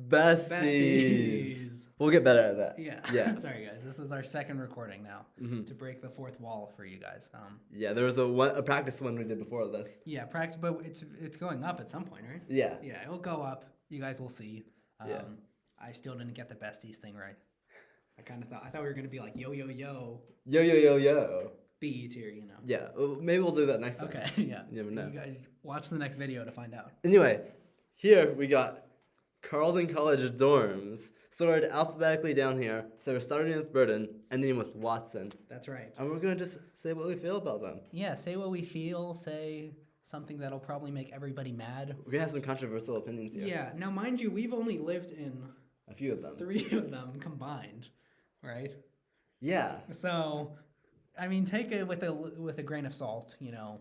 Besties. We'll get better at that. Yeah. Sorry, guys. This is our second recording now to break the fourth wall for you guys. Yeah, there was a practice one we did before this. Yeah, practice, but it's going up at some point, right? Yeah. Yeah, it'll go up. You guys will see. Yeah. I still didn't get the besties thing right. I thought we were gonna be like yo. Yo. B tier, you know. Yeah, maybe we'll do that next time. Okay, yeah. You never know. You guys watch the next video to find out. Anyway, here we got Carleton College dorms sorted alphabetically down here. So we're starting with Burton, ending with Watson. That's right. And we're going to just say what we feel about them. Yeah, say what we feel, say something that'll probably make everybody mad. We're going to have some controversial opinions here. Yeah, now mind you, we've only lived in a few of them. 3 of them combined, right? Yeah. So, I mean, take it with a grain of salt, you know.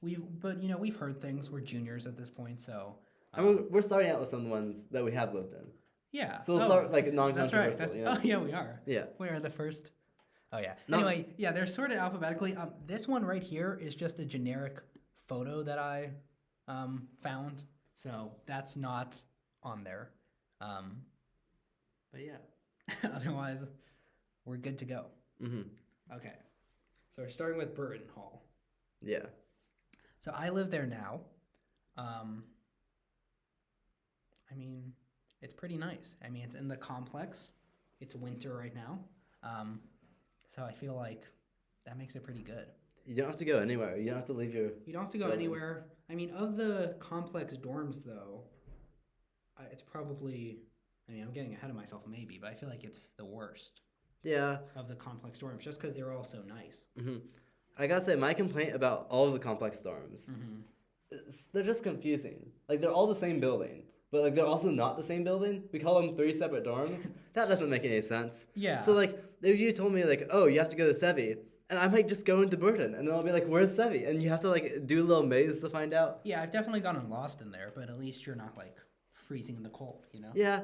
We've heard things. We're juniors at this point, so. We're starting out with some ones that we have lived in. Yeah. So we'll start like non-controversial. That's right. You know? Oh yeah, we are. Yeah. We are the first. Oh yeah. Anyway, yeah, they're sorted alphabetically. This one right here is just a generic photo that I found, so that's not on there. But yeah, otherwise, we're good to go. Mm-hmm. Okay. So we're starting with Burton Hall. Yeah. So I live there now. I mean, it's pretty nice. I mean, it's in the complex. It's winter right now. So I feel like that makes it pretty good. You don't have to go anywhere. You don't have to leave your... You don't have to go anywhere. I mean, of the complex dorms, though, it's probably... I mean, I'm getting ahead of myself maybe, but I feel like it's the worst. Yeah. Of the complex dorms, just because they're all so nice. Mm-hmm. I gotta say, my complaint about all of the complex dorms, they're just confusing. Like, they're all the same building. But, like, they're also not the same building. We call them 3 separate dorms. That doesn't make any sense. Yeah. So, like, if you told me, like, oh, you have to go to Sevi, and I might just go into Burton, and then I'll be like, where's Sevi? And you have to, like, do a little maze to find out. Yeah, I've definitely gotten lost in there, but at least you're not, like, freezing in the cold, you know? Yeah.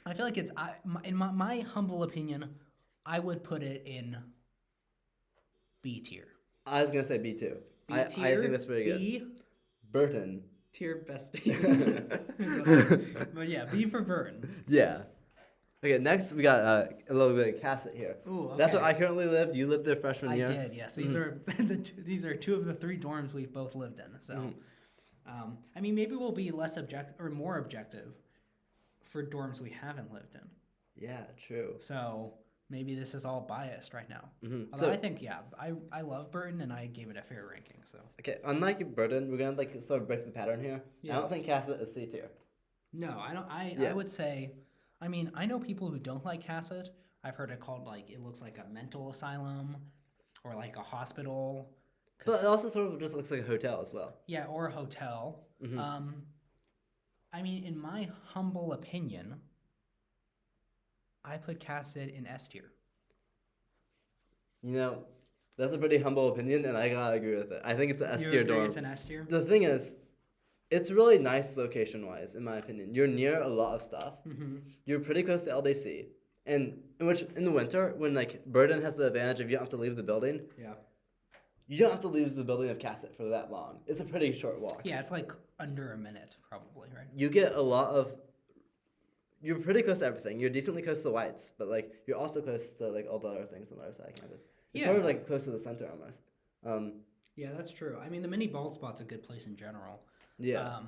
I feel like it's, in my humble opinion, I would put it in B tier. I was going to say B2. I think that's pretty good. B? Burton. Tier besties. But yeah, B for Burton. Yeah. Okay, next we got a little bit of Cassat here. Ooh, okay. That's where I currently lived. You lived there freshman year. I did, yes. These are these are 2 of the 3 dorms we've both lived in. So, I mean, maybe we'll be less objective or more objective for dorms we haven't lived in. Yeah, true. So maybe this is all biased right now. Mm-hmm. Although I think, yeah, I love Burton and I gave it a fair ranking. So okay, unlike Burton, we're gonna like sort of break the pattern here. Yeah. I don't think Cassat is C tier. No, I don't. I would say, I mean, I know people who don't like Cassat. I've heard it called like it looks like a mental asylum or like a hospital. But it also sort of just looks like a hotel as well. Yeah, or a hotel. Mm-hmm. I mean, in my humble opinion, I put Cassat in S tier. You know, that's a pretty humble opinion, and I gotta agree with it. I think it's an S tier dorm. It's an S tier? The thing is, it's really nice location-wise, in my opinion. You're near a lot of stuff. Mm-hmm. You're pretty close to LDC. And in the winter, when like Burton has the advantage of you don't have to leave the building. Yeah. You don't have to leave the building of Cassat for that long. It's a pretty short walk. Yeah, it's like under a minute, probably, right? You get a lot of... You're pretty close to everything. You're decently close to the Whites, but like you're also close to like all the other things on the other side of campus. It's sort of like close to the center almost. Yeah, that's true. I mean, the mini bald spot's a good place in general. Yeah.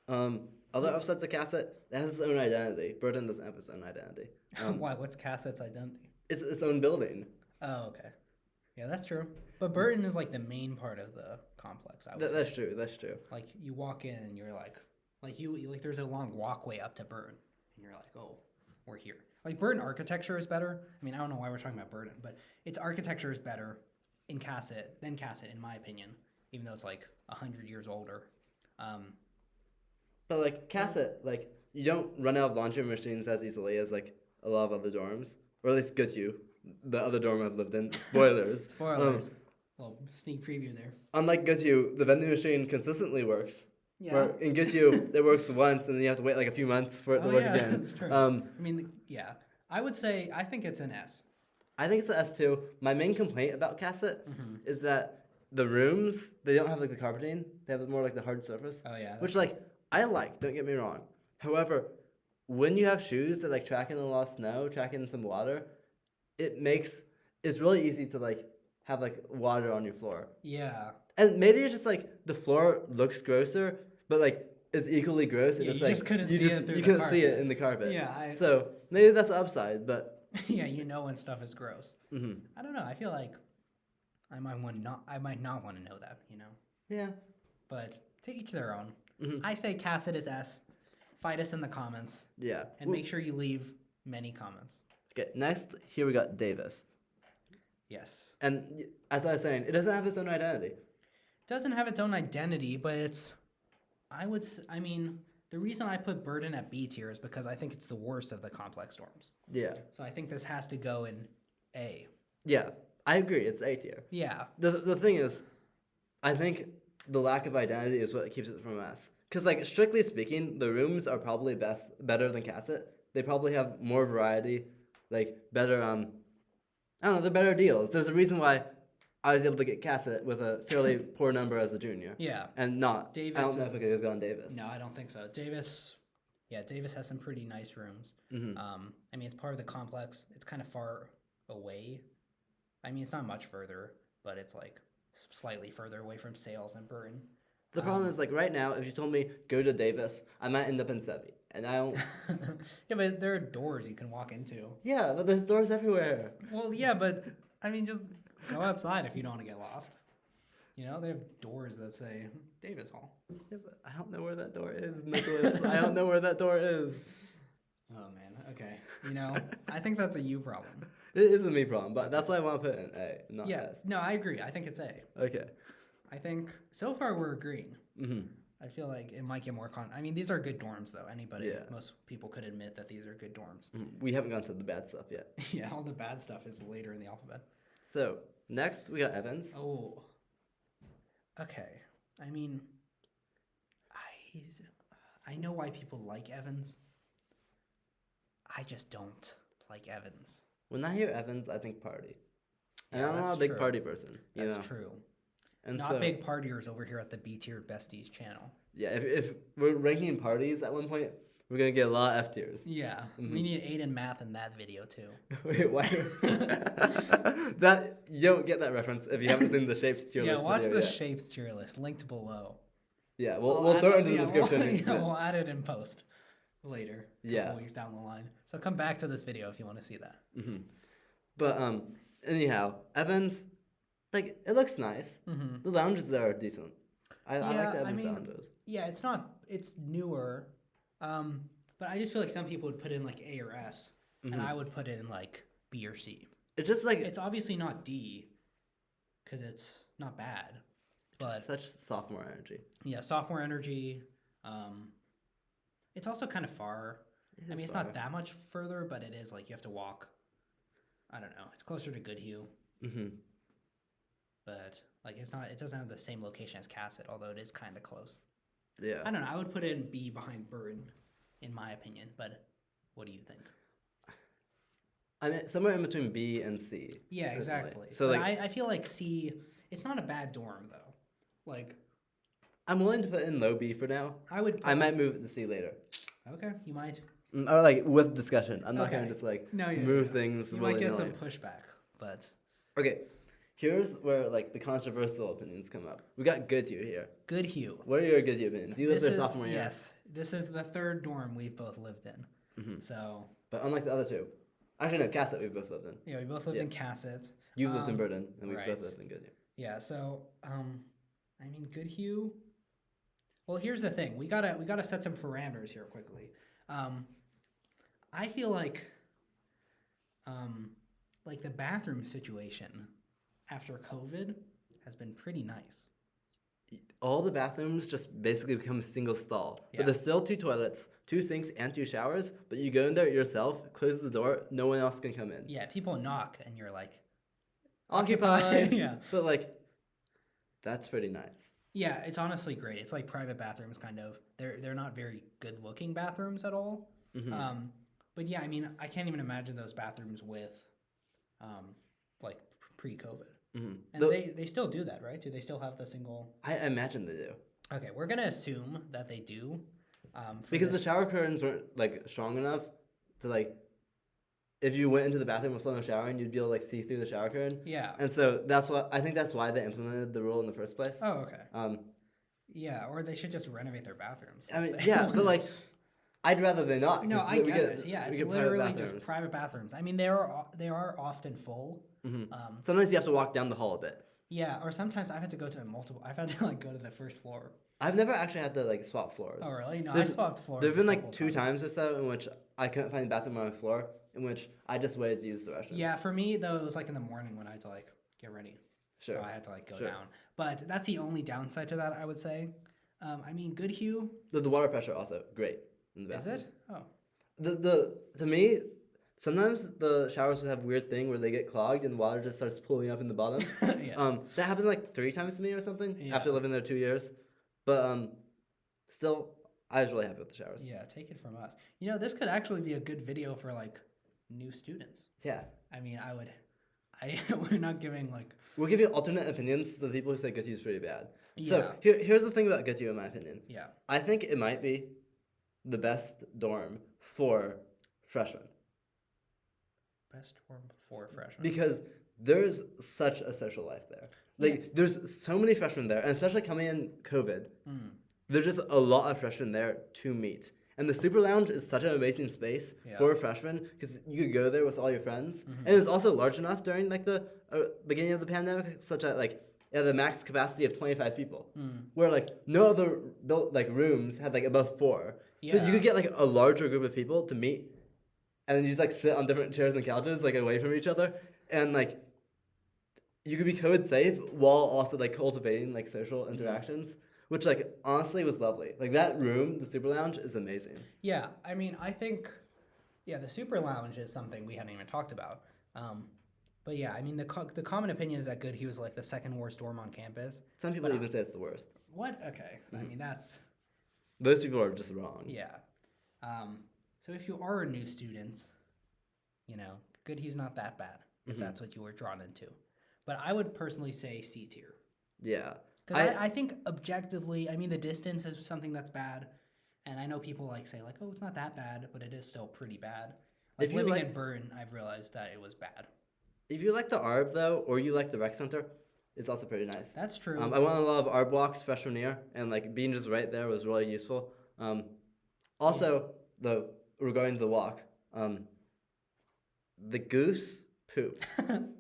Other upsets of Cassat, it has its own identity. Burton doesn't have its own identity. Why? What's Cassat's identity? It's its own building. Oh, okay. Yeah, that's true. But Burton is like the main part of the complex. I would say. That's true. That's true. Like you walk in and you're like there's a long walkway up to Burton, and you're like, oh, we're here. Like Burton architecture is better. I mean, I don't know why we're talking about Burton, but its architecture is better in Cassat than Cassat, in my opinion, even though it's like 100 years older. But like Cassat, like you don't run out of laundry machines as easily as like a lot of other dorms, or at least Goodhue, the other dorm I've lived in. Spoilers. Spoilers. Little sneak preview there. Unlike Goodhue, the vending machine consistently works. Yeah. Where in Goodhue, it works once, and then you have to wait like a few months for it to work again. That's true. I mean, yeah. I would say I think it's an S. I think it's an S too. My main complaint about Cassat is that the rooms, they don't have like the carpeting. They have more like the hard surface. Oh yeah. Which like I like. Don't get me wrong. However, when you have shoes that like track in a lot of snow, track in some water, it's really easy to like have like water on your floor. Yeah. And maybe it's just like the floor looks grosser, but like it's equally gross. Yeah, It's you like just couldn't you see it through you the couldn't see it carpet. in the carpet. Yeah. So maybe that's the upside, but Yeah, you know when stuff is gross. hmm I don't know. I feel like I might not want to know that, you know. yeah. But to each their own. hmm I say Cassat is S. Fight us in the comments Yeah. and make sure you leave many comments. Okay, next here we got Davis. Yes. And as I was saying, it doesn't have its own identity. It doesn't have its own identity, but it's I mean, the reason I put Burton at B tier is because I think it's the worst of the complex storms. Yeah. So I think this has to go in A. Yeah. I agree, it's A tier. Yeah. The thing is, I think the lack of identity is what keeps it from S. Because, like, strictly speaking, the rooms are probably better than Cassat. They probably have more variety, like, better, I don't know, they're better deals. There's a reason why I was able to get Cassat with a fairly poor number as a junior. Yeah. And not. Davis I don't know if I could have gone Davis. No, I don't think so. Davis has some pretty nice rooms. Mm-hmm. I mean, it's part of the complex. It's kind of far away. I mean, it's not much further, but it's like slightly further away from Sales and Burton. The problem is, like, right now, if you told me go to Davis, I might end up in Sevi. And I don't. Yeah, but there are doors you can walk into. Yeah, but there's doors everywhere. Well, yeah, but I mean, just go outside if you don't want to get lost. You know, they have doors that say Davis Hall. Yeah, but I don't know where that door is, Nicholas. I don't know where that door is. Oh, man. Okay. You know, I think that's a you problem. It is a me problem, but that's why I want to put it in A, not Yeah. S. No, I agree. I think it's A. Okay. I think so far we're agreeing. Mm-hmm. I feel like it might get more I mean, these are good dorms, though. Yeah. Most people could admit that these are good dorms. We haven't gone to the bad stuff yet. Yeah, all the bad stuff is later in the alphabet. So, next we got Evans. Oh. Okay. I mean, I know why people like Evans. I just don't like Evans. When I hear Evans, I think party. And Yeah, I'm not that's a big true. party person. You That's know? true. And Not so, big partiers over here at the B tier besties channel. Yeah, if we're ranking parties at one point, we're going to get a lot of F tiers. Yeah, we need Aiden math in that video too. Wait, why? That you don't get that reference if you haven't seen the shapes tier list. Yeah, watch video the yet. shapes tier list linked below. Yeah, I'll we'll add throw it that- in the yeah, description. We'll add it in post later. Yeah. Couple weeks down the line. So come back to this video if you want to see that. Mm-hmm. But anyhow, Evans, like it looks nice. Mm-hmm. The lounges there are decent. I like the I Evans mean, lounges. Yeah, it's newer. But I just feel like some people would put in like A or S, and I would put in like B or C. It's just like It's obviously not D, because it's not bad. But just such sophomore energy. yeah, sophomore energy. It's also kind of far. I mean, it's not that much further, but it is like you have to walk. I don't know. It's closer to Goodhue, Mm-hmm. but like it's not. It doesn't have the same location as Cassat, although it is kind of close. Yeah. I don't know. I would put it in B behind Burton, in my opinion. But what do you think? I mean, somewhere in between B and C. Yeah, personally. exactly. So But like, I feel like C. It's not a bad dorm though. Like I'm willing to put in low B for now. I would. I might move it to C later. Okay, you might. Or like with discussion. I'm not Okay. gonna just like No, yeah, move yeah. things. You might get some willy-nilly. pushback, but Okay, here's where like the controversial opinions come up. We got Goodhue here. Goodhue. What are your Goodhue opinions? You lived there sophomore year. Yes, this is the third dorm we've both lived in. Mm-hmm. So But unlike the other two, actually no, Cassat we've both lived in. yeah, we both lived Yeah. in Cassat. You've lived in Burton, and we've right. both lived in Goodhue. Yeah, so I mean Goodhue. Well, here's the thing. We gotta set some parameters here quickly. I feel like the bathroom situation after COVID has been pretty nice. All the bathrooms just basically become a single stall. Yeah. But there's still 2 toilets, 2 sinks, and 2 showers. But you go in there yourself, close the door, no one else can come in. Yeah, people knock and you're like, Occupied. Yeah. But like, that's pretty nice. Yeah, it's honestly great. It's like private bathrooms, kind of. They're not very good looking bathrooms at all. Mm-hmm. But yeah, I mean, I can't even imagine those bathrooms with, like pre-COVID. Mm-hmm. And they still do that, right? Do they still have the single? I imagine they do. Okay, we're gonna assume that they do, Because the shower curtains weren't like strong enough to like, if you went into the bathroom while someone was showering, you'd be able to like see through the shower curtain. Yeah. And so I think that's why they implemented the rule in the first place. Oh, okay. Yeah, or they should just renovate their bathrooms. I mean, yeah, but like, I'd rather they not. No, I get it. Yeah, it's literally private just private bathrooms. I mean, they are often full. Mm-hmm. Sometimes you have to walk down the hall a bit. Yeah, or sometimes I've had to go to I've had to like go to the first floor. I've never actually had to like swap floors. Oh really? No, I swapped floors. There've been like 2 times or so in which I couldn't find the bathroom on my floor, in which I just waited to use the restroom. Yeah, for me though, it was like in the morning when I had to like get ready. Sure. So I had to like go down. But that's the only downside to that, I would say. I mean, Goodhue. The water pressure also great in the bathrooms. Is it? Oh. To me, sometimes the showers have weird thing where they get clogged and water just starts pooling up in the bottom. Yeah. That happened like 3 times to me or something after living there 2 years. But still, I was really happy with the showers. Yeah, take it from us. You know, this could actually be a good video for like new students. Yeah. I mean, we're not giving like... We're giving alternate opinions to the people who say Goodhue is pretty bad. Yeah. So here's the thing about Goodhue, in my opinion. Yeah. I think it might be the best dorm for freshmen. Best dorm for freshmen? Because there's such a social life there. Like, there's so many freshmen there, and especially coming in COVID, there's just a lot of freshmen there to meet. And the Super Lounge is such an amazing space for freshmen because you could go there with all your friends. And it's also large enough during like the beginning of the pandemic, such that like it had a max capacity of 25 people, where like no other rooms had like above 4. So you could get like a larger group of people to meet, and then you just like sit on different chairs and couches like away from each other, and like you could be COVID safe while also like cultivating like social interactions. Which, like, honestly was lovely. Like, that room, the Super Lounge, is amazing. Yeah, I mean, I think, the Super Lounge is something we hadn't even talked about. But yeah, I mean, the common opinion is that Goodhue is, like, the second worst dorm on campus. Some people even say it's the worst. What? Okay. I mean, that's... Those people are just wrong. Yeah. So if you are a new student, Goodhue's not that bad, if that's what you were drawn into. But I would personally say C tier. Yeah. Because I think objectively, I mean, the distance is something that's bad. And I know people say, oh, it's not that bad, but it is still pretty bad. Like, living in Burton, I've realized that it was bad. If you like the ARB, though, or you like the rec center, it's also pretty nice. That's true. I went on a lot of ARB walks freshman year, and, being just right there was really useful. Also, regarding the walk, the goose poop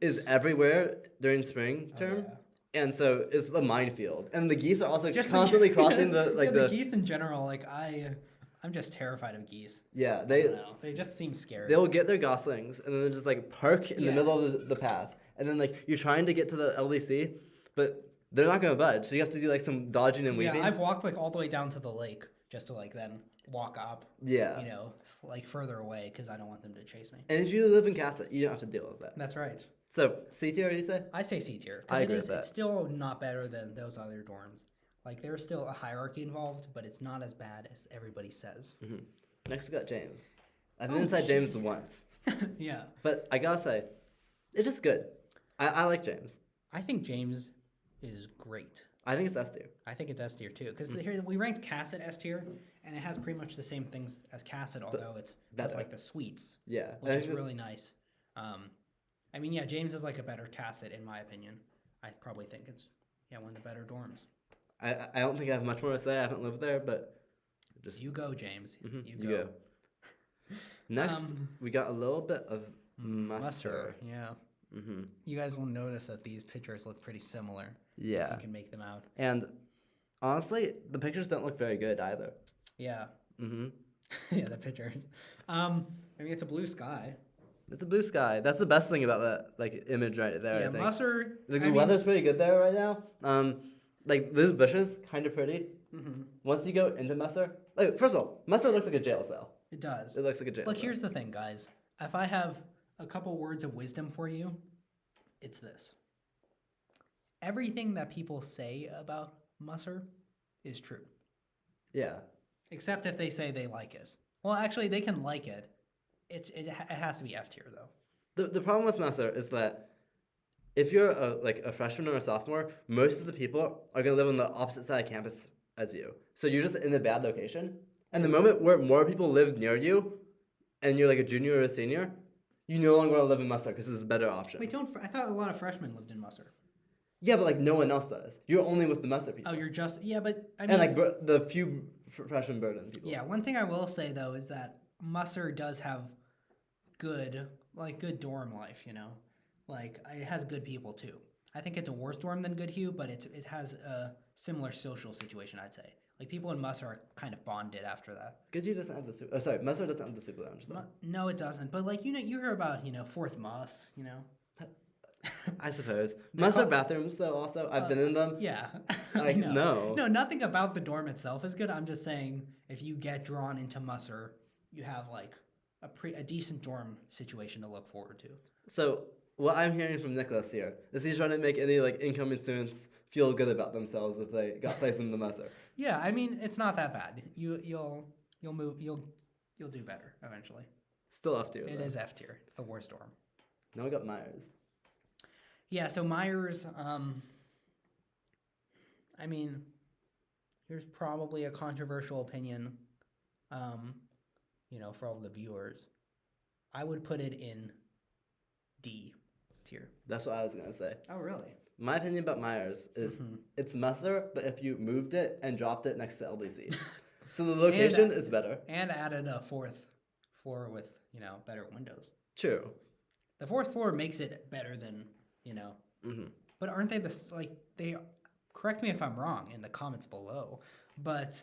is everywhere during spring term. Oh, yeah. And so it's a minefield, and the geese are also just constantly crossing the geese in general. I'm just terrified of geese. Yeah, they just seem scary. They'll get their goslings and then they just park in the middle of the path, and then you're trying to get to the LDC, but they're not gonna budge. So you have to do some dodging and weaving. Yeah, I've walked all the way down to the lake just to then walk up. Yeah, further away because I don't want them to chase me. And if you live in Cassat, you don't have to deal with that. That's right. So, C tier, you say? I say C tier. I agree with that. It's still not better than those other dorms. There's still a hierarchy involved, but it's not as bad as everybody says. Mm-hmm. Next, we got James. I've been inside James once. Yeah. But I gotta say, it's just good. I like James. I think James is great. I think it's S tier. I think it's S tier, too. Because here we ranked Cassat S tier, and it has pretty much the same things as Cassat, although it's the suites. Yeah. Which is really nice. I mean, James is a better Cassat, in my opinion. I probably think it's, one of the better dorms. I don't think I have much more to say. I haven't lived there, but just... You go, James. Mm-hmm. You go. Next, we got a little bit of Musser. Yeah. Mm-hmm. You guys will notice that these pictures look pretty similar. Yeah. You can make them out. And honestly, the pictures don't look very good either. Yeah. Mm-hmm. Yeah, the pictures. I mean, it's a blue sky. It's a blue sky. That's the best thing about that image right there. Yeah, I think. Musser. The weather's pretty good there right now. Those bushes kind of pretty. Mm-hmm. Once you go into Musser, first of all, Musser looks like a jail cell. It does. It looks like a jail cell. Look, here's the thing, guys. If I have a couple words of wisdom for you, it's this. Everything that people say about Musser is true. Yeah. Except if they say they like it. Well, actually, they can like it. It has to be F tier, though. The problem with Musser is that if you're a freshman or a sophomore, most of the people are going to live on the opposite side of campus as you. So you're just in a bad location. And the moment where more people live near you, and you're like a junior or a senior, you no longer want to live in Musser because there's better options. Wait, I thought a lot of freshmen lived in Musser. Yeah, but like no one else does. You're only with the Musser people. Oh, you're just but I mean, and like the few freshman Burton people. Yeah, one thing I will say though is that Musser does have good dorm life. Like it has good people too. I think it's a worse dorm than Goodhue, but it has a similar social situation. I'd say like people in Musser are kind of bonded after that. Goodhue doesn't have the sorry, Musser doesn't have the super lounge though. No, it doesn't. But like you hear about Fourth Muss. I suppose. Musser bathrooms though also I've been in them. Yeah, I know. No, nothing about the dorm itself is good. I'm just saying if you get drawn into Musser, you have like a decent dorm situation to look forward to. So what I'm hearing from Nicholas here is he's trying to make any like incoming students feel good about themselves if they got placed in the Musser. Yeah, I mean it's not that bad. You'll do better eventually. Still F tier. It is F tier. It's the worst dorm. Now we got Myers. Yeah, so Myers. I mean, here's probably a controversial opinion. For all the viewers, I would put it in D tier. That's what I was gonna say. Oh, really? My opinion about Myers is it's Musser, but if you moved it and dropped it next to LDC. So the location is better. And added a fourth floor with, better windows. True. The fourth floor makes it better than, But aren't they they correct me if I'm wrong in the comments below, but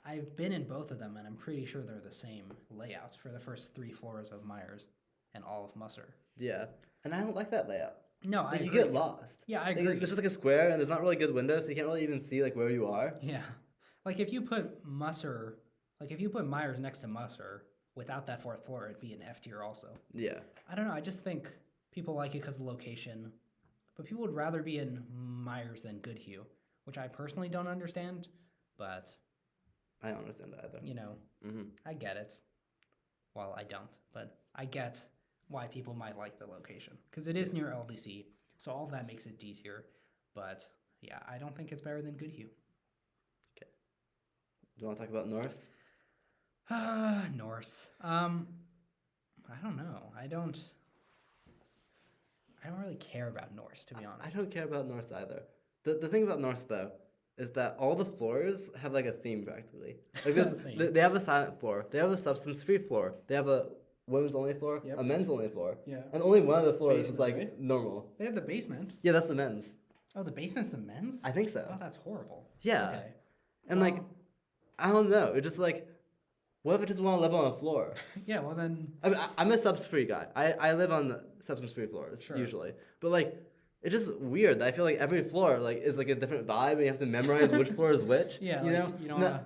I've been in both of them and I'm pretty sure they're the same layouts for the first 3 floors of Myers and all of Musser. Yeah. And I don't like that layout. No, I agree. You get lost. Yeah, I agree. It's just like a square, and there's not really good windows, so you can't really even see like where you are. Yeah, like if you put Myers next to Musser without that fourth floor, it'd be an F tier also. Yeah. I don't know. I just think people like it because of the location, but people would rather be in Myers than Goodhue, which I personally don't understand. But I don't understand that either. I get it. Well, I don't, but I get why people might like the location because it is near LDC, so all of that makes it D tier. But yeah, I don't think it's better than Goodhue. Okay. Do you want to talk about Nourse? Nourse. I don't know. I don't really care about Nourse, to be honest. I don't care about Nourse either. The thing about Nourse though is that all the floors have like a theme practically. Like this, they have a silent floor. They have a substance-free floor. They have a women's only floor, a men's only floor. Yeah. And only one of the floors Basement, is like right? normal. They have the basement. Yeah, that's the men's. Oh, the basement's the men's? I think so. Oh, that's horrible. Yeah. Okay. And like, I don't know. It's just like, what if I just want to live on a floor? Yeah, well then... I mean, I'm a substance-free guy. I live on the substance-free floors, Sure. usually. But like, it's just weird that I feel like every floor like is like a different vibe and you have to memorize which floor is which. Yeah, you know? you don't want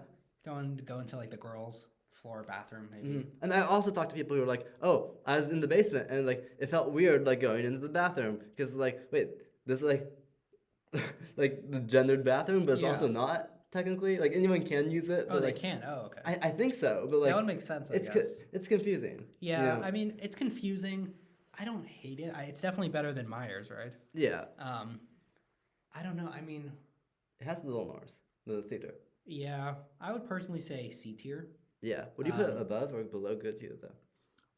to go into like the girls' floor bathroom maybe. And I also talked to people who were like, oh, I was in the basement and like it felt weird like going into the bathroom because like, wait, this is like like the gendered bathroom, but it's also not technically. Like anyone can use it. But, they like, can? Oh, okay. I think so, but like that would make sense, I guess. It's confusing. Yeah, I mean, it's confusing. I don't hate it. It's definitely better than Myers, right? Yeah. I don't know. I mean... It has the little Nourse, the theater. Yeah. I would personally say C tier. Yeah. Would you put it above or below Goodhue, though?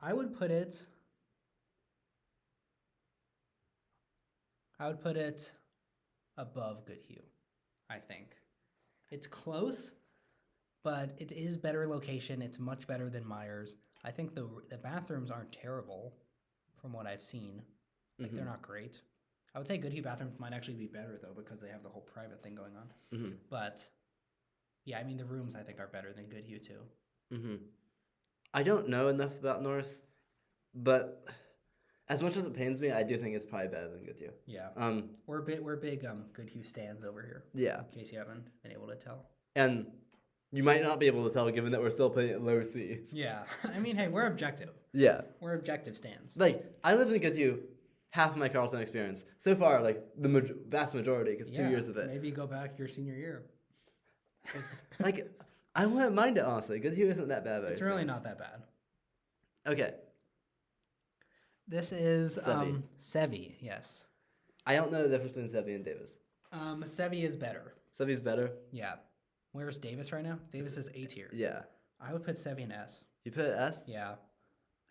I would put it above Goodhue, I think. It's close, but it is better location. It's much better than Myers. I think the bathrooms aren't terrible from what I've seen. Like, they're not great. I would say Goodhue bathrooms might actually be better, though, because they have the whole private thing going on. But, yeah, I mean, the rooms, I think, are better than Goodhue, too. I don't know enough about Nourse, but as much as it pains me, I do think it's probably better than Goodhue. Yeah. We're big Goodhue stands over here. Yeah. In case you haven't been able to tell. And you might not be able to tell given that we're still playing at low C. Yeah. I mean, hey, we're objective. Yeah. We're objective stands. Like, I lived in Goodhue half of my Carleton experience. So far, like, the vast majority, because 2 years of it. Maybe go back your senior year. Like, I wouldn't mind it, honestly. Goodhue isn't that bad of an It's really not that bad. Okay. This is Sevi, yes. I don't know the difference between Sevi and Davis. Sevi is better. Sevi's better? Yeah. Where's Davis right now? Davis is A tier. Yeah. I would put Sevi in S. You put it S? Yeah.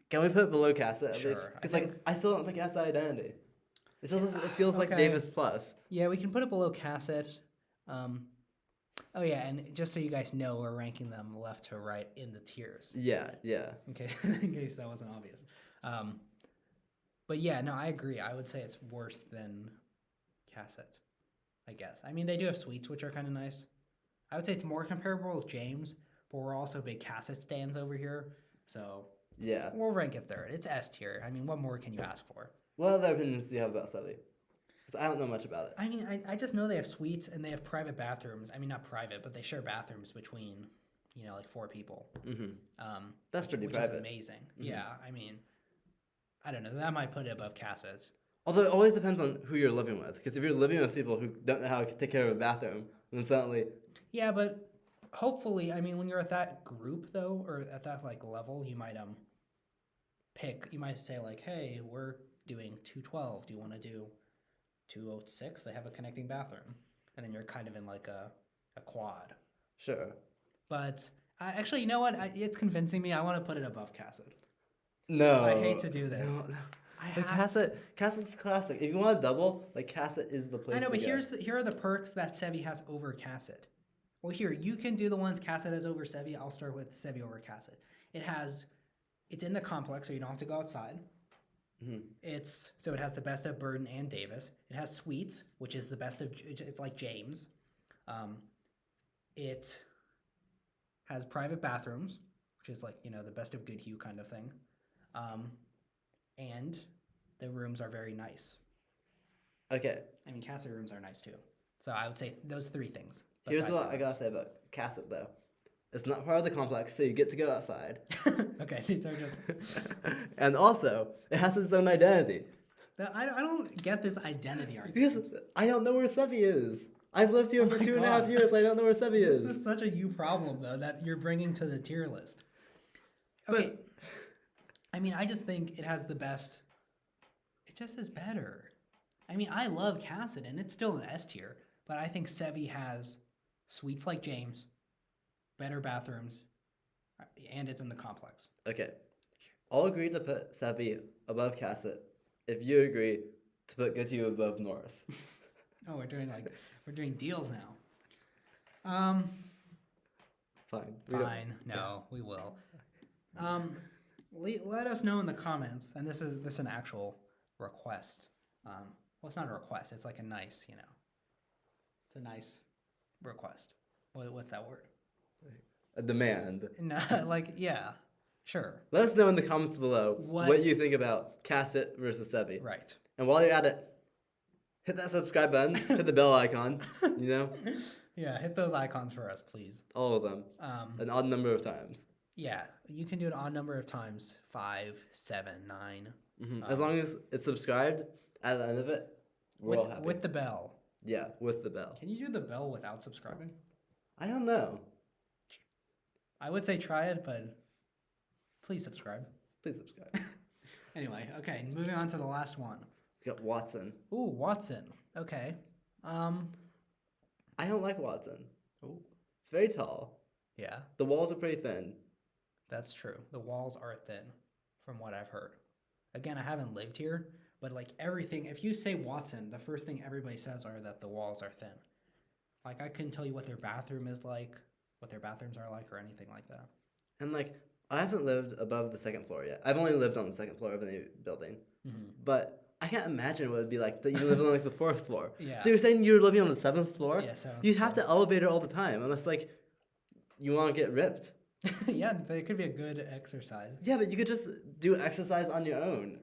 Can we put it below Cassat at Sure. least? Because I still don't think it has that identity. It feels like Okay. Davis Plus. Yeah, we can put it below Cassat. Oh yeah, and just so you guys know, we're ranking them left to right in the tiers. Yeah. Okay, in case that wasn't obvious. But yeah, no, I agree. I would say it's worse than Cassat, I guess. I mean, they do have suites, which are kind of nice. I would say it's more comparable with James, but we're also big Cassat stands over here, so Yeah. we'll rank it third. It's S tier. I mean, what more can you ask for? What other opinions do you have about Sevi? Because I don't know much about it. I mean, I just know they have suites and they have private bathrooms. I mean, not private, but they share bathrooms between, like 4 people. That's pretty which private. is amazing. Yeah, I mean, I don't know. That might put it above Cassat's. Although it always depends on who you're living with. Because if you're living with people who don't know how to take care of a bathroom, then suddenly... Yeah, but hopefully, I mean, when you're at that group, though, or at that, level, you might you might say, hey, we're doing 212. Do you want to do 206? They have a connecting bathroom. And then you're kind of in, a quad. Sure. But, actually, you know what? It's convincing me. I want to put it above Cassat. No. I hate to do this. No. Cassat's classic. If you want a double, Cassat is the place I know, to but go. here are the perks that Sevi has over Cassat. Well, here, you can do the ones Cassat has over Sevi. I'll start with Sevi over Cassat. It's in the complex, so you don't have to go outside. It has the best of Burton and Davis. It has suites, which is the best of, it's like James. It has private bathrooms, which is the best of Goodhue kind of thing. And the rooms are very nice. Okay. I mean, Cassat rooms are nice too. So I would say those 3 things. Here's what I gotta say about Cassat, though. It's not part of the complex, so you get to go outside. Okay, these are just... And also, it has its own identity. I don't get this identity argument. Because I don't know where Sevi is. I've lived here for 2.5 years. I don't know where Sevi is. This is such a you problem, though, that you're bringing to the tier list. Okay. I mean, I just think it has the best... It just is better. I mean, I love Cassat, and it's still an S tier, but I think Sevi has suites like James, better bathrooms, and it's in the complex. Okay. I'll agree to put Sevi above Cassat if you agree to put Goodhue above Nourse. Oh, we're doing deals now. Fine. Fine. No, we will. Let us know in the comments, and this is an actual request. Well, it's not a request. It's like a nice, it's a nice request. What's that word? A demand. No, yeah, sure. Let us know in the comments below what you think about Cassat versus Sevi. Right. And while you're at it, hit that subscribe button, hit the bell icon, Yeah, hit those icons for us, please. All of them. An odd number of times. Yeah, you can do an odd number of times. 5, 7, 9. As long as it's subscribed at the end of it, we're all happy. With the bell. Yeah, with the bell. Can you do the bell without subscribing? I don't know. I would say try it, but please subscribe. Please subscribe. Anyway, okay, moving on to the last one. We got Watson. Ooh, Watson. Okay. I don't like Watson. Ooh. It's very tall. Yeah. The walls are pretty thin. That's true. The walls are thin, from what I've heard. Again, I haven't lived here, but everything, if you say Watson, the first thing everybody says are that the walls are thin. I couldn't tell you what their bathroom is like, what their bathrooms are like, or anything like that. And I haven't lived above the 2nd floor yet. I've only lived on the 2nd floor of any building. But I can't imagine what it'd be like to even live on the 4th floor. Yeah. So you're saying you're living on the 7th floor? Yeah, 7th You'd have to elevate it all the time, unless you want to get ripped. Yeah, but it could be a good exercise. Yeah, but you could just do exercise on your own.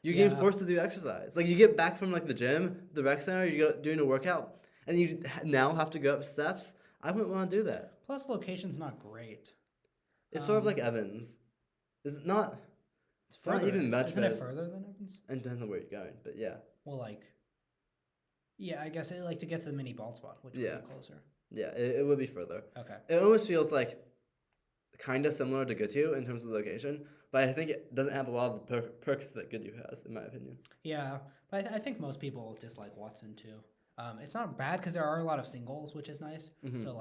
You're getting forced to do exercise. You get back from the gym, the rec center, you go doing a workout, and you now have to go up steps. I wouldn't want to do that. Plus, location's not great. It's sort of like Evans. Is it not? It's not even much Isn't it better. further than Evans? And depends on where you're going, but yeah. Well, yeah, I guess to get to the mini bald spot, which would be closer. Yeah, it would be further. Okay. It almost feels kind of similar to Goodhue in terms of location, but I think it doesn't have a lot of the perks that Goodhue has, in my opinion. Yeah, but I think most people dislike Watson too. It's not bad because there are a lot of singles, which is nice. So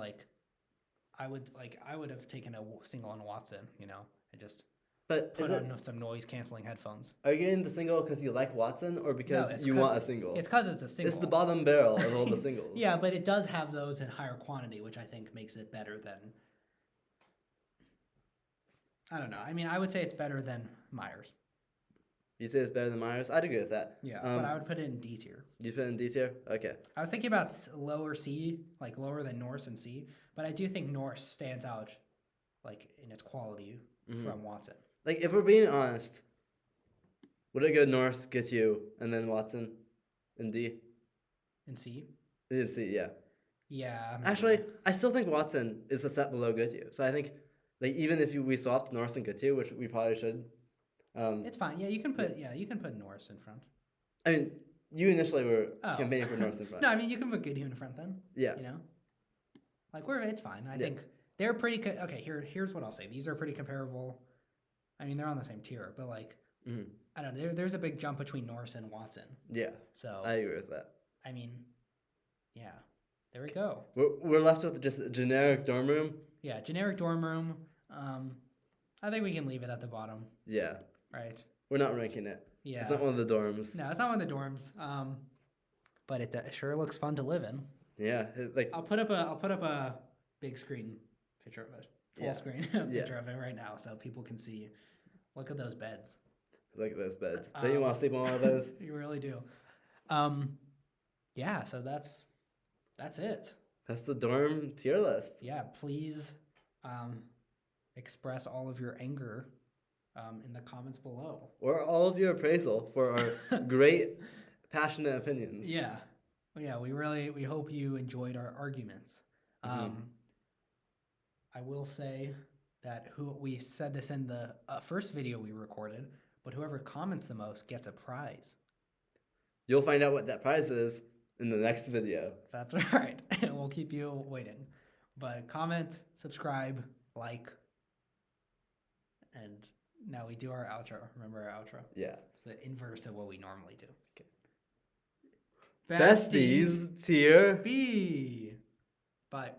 I would have taken a single on Watson, and just But put on some noise canceling headphones. Are you getting the single because you like Watson or because you want a single? It's because it's a single. It's the bottom barrel of all the singles. Yeah, but it does have those in higher quantity, which I think makes it better than. I don't know. I mean, I would say it's better than Myers. You say it's better than Myers? I'd agree with that. Yeah, but I would put it in D tier. You put it in D tier? Okay. I was thinking about lower C, like lower than Nourse and C, but I do think Nourse stands out, like in its quality from Watson. Like, if we're being honest, would it go Nourse, Goodhue, and then Watson in D? In C? In C, yeah. Yeah. Actually, I still think Watson is a step below Goodhue. So I think, like, even if we swapped Nourse and Goodhue, which we probably should. It's fine. Yeah, you can put Nourse in front. I mean, you initially were campaigning for Nourse in front. No, I mean you can put Goodhue in front then. Yeah. Like it's fine. I think they're pretty. Okay, here's what I'll say. These are pretty comparable. I mean, they're on the same tier, but I don't know. There's a big jump between Nourse and Watson. Yeah. So I agree with that. I mean, yeah. There we go. We're left with just a generic dorm room. Yeah, generic dorm room. I think we can leave it at the bottom. Yeah. Right. We're not ranking it. Yeah. It's not one of the dorms. No, it's not one of the dorms. But it sure looks fun to live in. Yeah. I'll put up a big screen picture of it. Full screen picture of it right now so people can see. Look at those beds. Look at those beds. Don't you want to sleep on one of those? You really do. Yeah, so that's it. That's the dorm tier list. Yeah, please express all of your anger in the comments below. Or all of your appraisal for our great, passionate opinions. Yeah. Yeah, we hope you enjoyed our arguments. I will say that we said this in the first video we recorded, but whoever comments the most gets a prize. You'll find out what that prize is in the next video. That's right. We'll keep you waiting. But comment, subscribe, like, and now we do our outro. Remember our outro? Yeah. It's the inverse of what we normally do. Okay. Besties tier B. Bye.